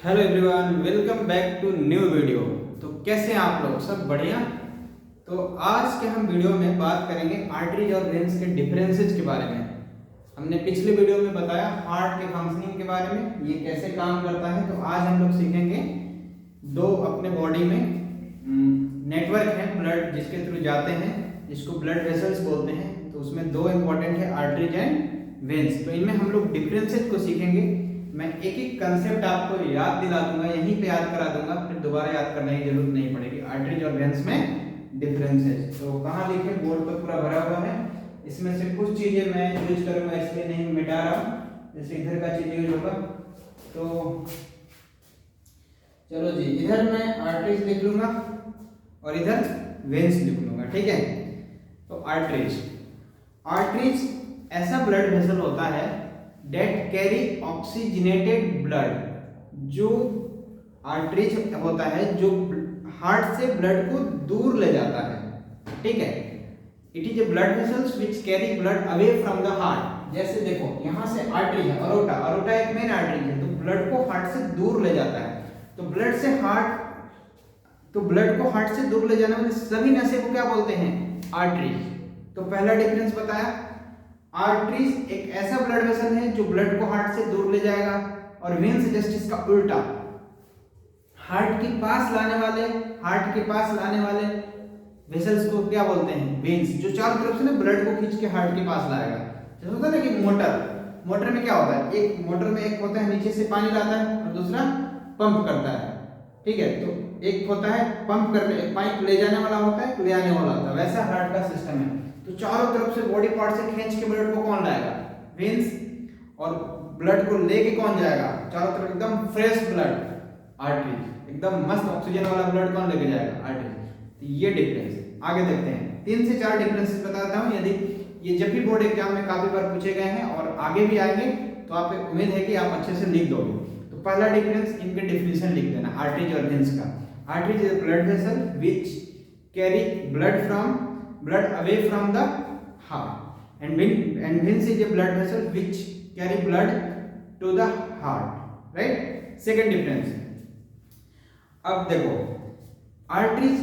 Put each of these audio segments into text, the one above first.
Hello everyone, welcome back to new video. तो कैसे हैं आप लोग? सब बढ़िया। तो आज के हम वीडियो में बात करेंगे आर्टरीज और वेन्स के डिफरेंसेस के बारे में। हमने पिछले वीडियो में बताया हार्ट के फंक्शनिंग के बारे में, ये कैसे काम करता है। तो आज हम लोग सीखेंगे दो अपने बॉडी में नेटवर्क है ब्लड जिसके थ्रू जाते हैं, जिसको ब्लड वेसल्स बोलते हैं। तो उसमें दो इंपॉर्टेंट है, आर्टरीज एंड वेन्स। तो इनमें हम लोग डिफरेंसेस को सीखेंगे। मैं एक एक कंसेप्ट आपको याद दिला दूंगा, यहीं पे याद करा दूंगा, फिर दोबारा याद करने की जरूरत नहीं पड़ेगी। आर्टरीज और वेन्स में डिफरेंसेस तो कहाँ लिखे, बोर्ड पर पूरा भरा हुआ है। इसमें से कुछ चीजें मैं यूज करूंगा, इसलिए नहीं मिटा रहा हूँ। जैसे इधर का चीज यूज होगा, तो चलो जी, इधर मैं आर्टरीज लिख लूंगा और इधर वेन्स लिख लूंगा, ठीक है। तो आर्टरीज ऐसा ब्लड वेसल होता है डेट कैरी ऑक्सीजनेटेड ब्लड। जो आर्टरीज होता है जो हार्ट से ब्लड को दूर ले जाता है, ठीक है। It is a blood vessels which carry blood away from the heart. जैसे देखो, यहां से आर्टरी है, अरोटा एक मेन आर्टरी है, तो ब्लड को हार्ट से दूर ले जाता है। तो ब्लड को हार्ट से दूर ले जाने वाले सभी नसें को क्या बोलते हैं? आर्टरीज। तो पहला डिफरेंस बताया, आर्टरीज एक ऐसा ब्लड वेसल है जो ब्लड को हार्ट से दूर ले जाएगा, और वेन्स जस्ट इसका उल्टा, हार्ट के पास लाने वाले वेसल्स को क्या बोलते हैं? वेन्स। जो चारों तरफ से ना ब्लड को खींच के हार्ट के पास लाएगा। जैसे होता है ना कि मोटर में क्या होता है, एक मोटर में एक होता है नीचे से पानी लाता है और दूसरा पंप करता है, ठीक है। तो एक होता है पंप करने, एक पाइप ले जाने वाला होता है, ले आने वाला होता है। वैसा हार्ट का सिस्टम है। तो चारों तरफ से बॉडी पार्ट से खींच के ब्लड को कौन लाएगा? वेन्स। और ब्लड को लेके कौन जाएगा चारों तरफ? एकदम फ्रेश ब्लड, आर्टरीज। एकदम मस्त ऑक्सीजन वाला ब्लड कौन लेके जाएगा? आर्टरीज। तो ये डिफरेंस आगे देखते हैं। 3 से 4 डिफरेंसेस बताता हूं, यदि ये जब भी बोर्ड एग्जाम में काफी बार पूछे गए हैं और आगे भी आएंगे, तो आप उम्मीद है कि आप अच्छे से लिख दोगे। तो पहला डिफरेंस, इनके डेफिनेशन लिख देना आर्टरीज और वेन्स का। Arteries is a blood vessel which carry blood away from the heart, and veins is a blood vessel which carry blood to the heart, right? Second difference, अब देखो, arteries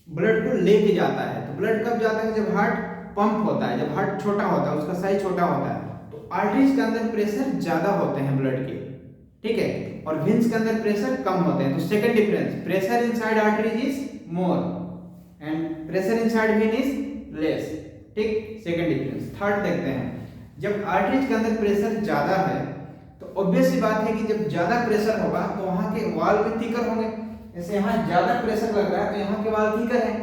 blood को लेके जाता है। तो blood कब जाता है? जब हार्ट पंप होता है, जब हार्ट छोटा होता है, उसका साइज छोटा होता है। तो आर्टरीज के अंदर प्रेशर ज्यादा होते हैं ब्लड के, ठीक है, और वेन्स के अंदर प्रेशर कम होते हैं। तो second difference, pressure inside arteries is more and pressure inside vein is less, ठीक। Second difference. थर्ड देखते हैं, जब आर्टरीज के अंदर प्रेशर ज्यादा है तो ऑब्वियस सी बात है कि जब ज्यादा प्रेशर होगा तो वहां के वाल भी थिकर होंगे। जैसे यहाँ ज्यादा प्रेशर लग रहा है तो यहाँ के वाल थिकर है,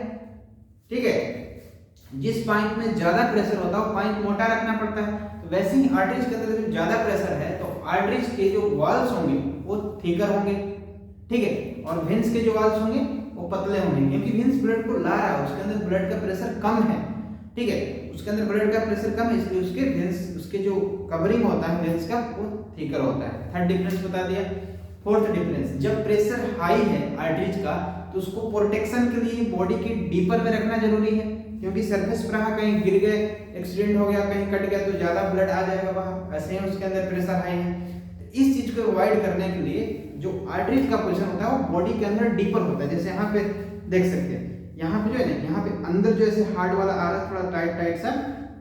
ठीक है। जिस पाइप में ज्यादा प्रेशर होता है वो पाइप मोटा रखना पड़ता है। तो वैसे ही आर्टरीज के अंदर जब ज्यादा प्रेशर है तो आर्टरीज के जो वाल्स होंगे वो थिकर होंगे, ठीक है, और वेन्स के जो वाल्स होंगे वो पतले होंगे, क्योंकि वेन्स ब्लड को ला रहा है, उसके अंदर ब्लड का प्रेशर कम है, ठीक है, उसके अंदर ब्लड का प्रेशर कम है, इसलिए उसके वेन्स, उसके जो कवरिंग होता है वेन्स का, वो थिकर होता है। थर्ड डिफरेंस बता दिया। फोर्थ डिफरेंस, जब प्रेशर हाई है आर्टरीज का तो उसको प्रोटेक्शन के लिए बॉडी के डीपर में रखना जरूरी है, क्योंकि सरफेस पर कहीं गिर गए, एक्सीडेंट हो गया, कहीं कट गया तो ज्यादा ब्लड आ जाएगा बाहर। ऐसे ही उसके अंदर प्रेशर हाई है। तो इस चीज को अवॉइड करने के लिए जो आर्टरीज का पोजीशन होता है वो बॉडी के अंदर डीपर होता है। जैसे यहाँ पे देख सकते हैं, यहाँ पे जो है ना, यहाँ पे अंदर जो ऐसे हार्ड वाला आ रहा है, थोड़ा टाइट सा,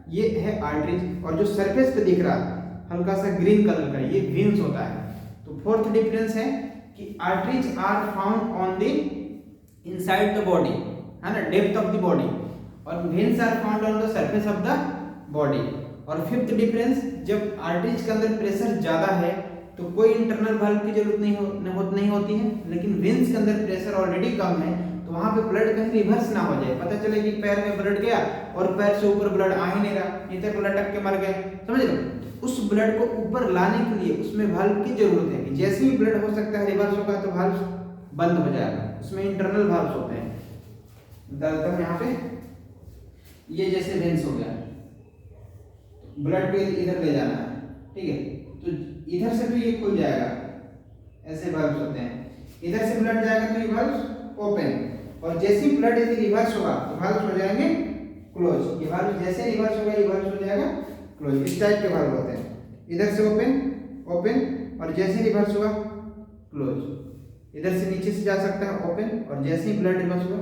ये है आर्टरीज। और जो सरफेस पे दिख रहा है हल्का सा ग्रीन कलर का, ये वेन्स होता है। तो फोर्थ डिफरेंस है कि arteries are found on the inside the body, है ना, डेप्थ ऑफ द बॉडी, और veins are found on the surface of the body. और फिफ्थ डिफरेंस, जब आर्टरीज के अंदर प्रेशर ज्यादा है तो कोई इंटरनल वाल्व की जरूरत नहीं होती है, लेकिन वेन्स के अंदर प्रेशर ऑलरेडी कम है तो वहां पे ब्लड कहीं रिवर्स ना हो जाए। पता चले कि पैर में ब्लड गया और पैर से ऊपर ब्लड आ ही नहीं रहा, इधर ब्लड लटक के मर गए, समझ लो। उस ब्लड को ऊपर लाने के लिए उसमें वाल्व की जरूरत है कि जैसे ही ब्लड हो सकता है रिवर्स होगा तो वाल्व बंद हो जाएगा। उसमें इंटरनल वाल्व होते हैं। डालता हूं यहाँ पे, ये जैसे वेन्स हो गया, ब्लड को इधर ले जाना है, ठीक है, तो इधर से भी ये खुल जाएगा, ऐसे वाल्व होते हैं। इधर से ब्लड जाएगा तो ये वाल्व ओपन, और जैसे ही ब्लड यदि रिवर्स होगा तो वाल्व हो जाएंगे क्लोज। ये वाल्व जैसे रिवर्स होगा ये वाल्व हो जाएगा क्लोज। इस टाइप के वाल्व होते हैं, इधर से ओपन, और जैसे रिवर्स होगा क्लोज। इधर से नीचे से जा सकता है ओपन, और जैसे ही ब्लड रिवर्स हुआ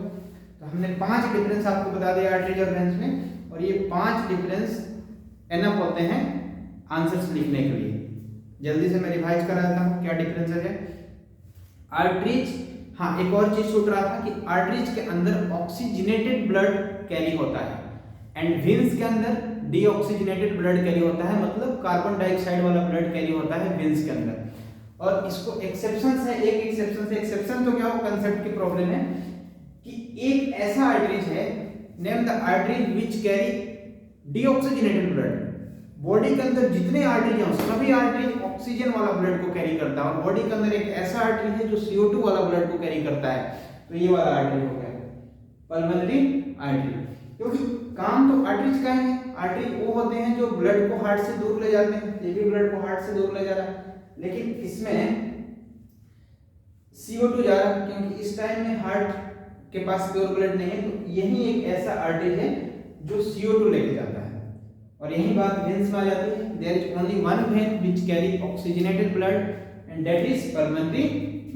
तो हमने 5 डिफरेंस आपको बता दिया आर्टरीज और वेन्स में, और ये 5 डिफरेंस एनफ होते हैं आंसर्स लिखने के लिए। जल्दी से मैं रिवाइज करा देता हूँ क्या डिफरेंस है। आर्टरीज, हाँ एक और चीज छूट रहा था कि आर्टरीज के अंदर ऑक्सीजनेटेड ब्लड कैरी होता है एंड वेन्स के अंदर डीऑक्सीजनेटेड ब्लड कैरी होता है, मतलब कार्बन डाइऑक्साइड वाला ब्लड कैरी होता है वेन्स के अंदर। और इसको एक्सेप्शन है, एक एक्सेप्शन तो क्या हो कंसेप्ट की प्रॉब्लम है कि एक ऐसा आर्टरीज है, name the arteries which carry deoxygenated blood. Body के अंदर जितने आर्टरीज हैं सभी आर्टरीज ऑक्सीजन वाला ब्लड को कैरी करता है, और बॉडी के अंदर एक ऐसा आर्टरी है जो CO2 वाला ब्लड को कैरी करता है, तो ये वाला आर्टरी हो गया पल्मोनरी आर्टरी। क्योंकि काम तो आर्टरीज का है, आर्टरी वो होते हैं जो ब्लड को हार्ट से दूर ले जाते हैं, ये भी ब्लड को हार्ट से दूर ले जा रहा है, लेकिन इसमें CO2 जा रहा है क्योंकि इस टाइम में हार्ट के पास प्योर ब्लड नहीं है, तो यही एक ऐसा आर्टरी है जो CO2 लेके जाता है। और यही बात वेन्स में आ जाती है, there is only one vein which carry oxygenated blood and that is pulmonary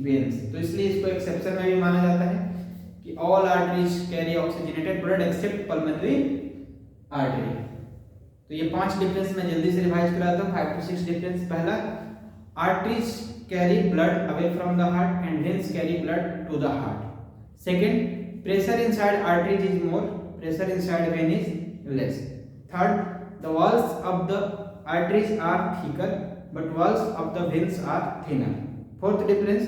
veins. तो इसलिए इसको एक्सेप्शन में भी माना जाता है कि all arteries carry oxygenated blood accept pulmonary artery. तो ये 5 डिफरेंस मैं जल्दी से रिवाइज कराता हूँ, 5 to 6 डिफरेंस। पहला, arteries carry blood away from the heart and veins carry blood to the heart. Second, pressure inside arteries is more, pressure inside vein is less. Third, the walls of the arteries are thicker but walls of the veins are thinner. Fourth difference,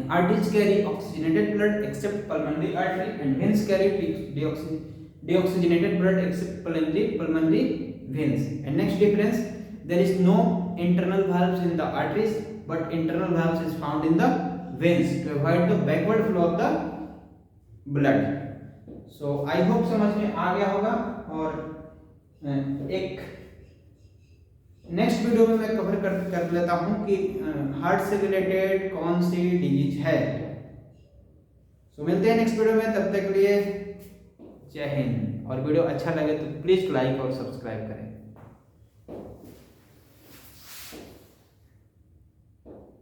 arteries carry oxygenated blood except pulmonary artery and veins carry deoxygenated blood except pulmonary veins. And next difference, there is no internal valves in the arteries but internal valves is found in the veins to avoid the backward flow of the blood. So I hope समझ में आ गया होगा। और एक next video में मैं cover कर लेता हूँ कि हार्ट से रिलेटेड कौन सी डिजीज है। सो मिलते हैं नेक्स्ट वीडियो में, तब तक के लिए जय हिंद। और वीडियो अच्छा लगे तो प्लीज लाइक और सब्सक्राइब करें।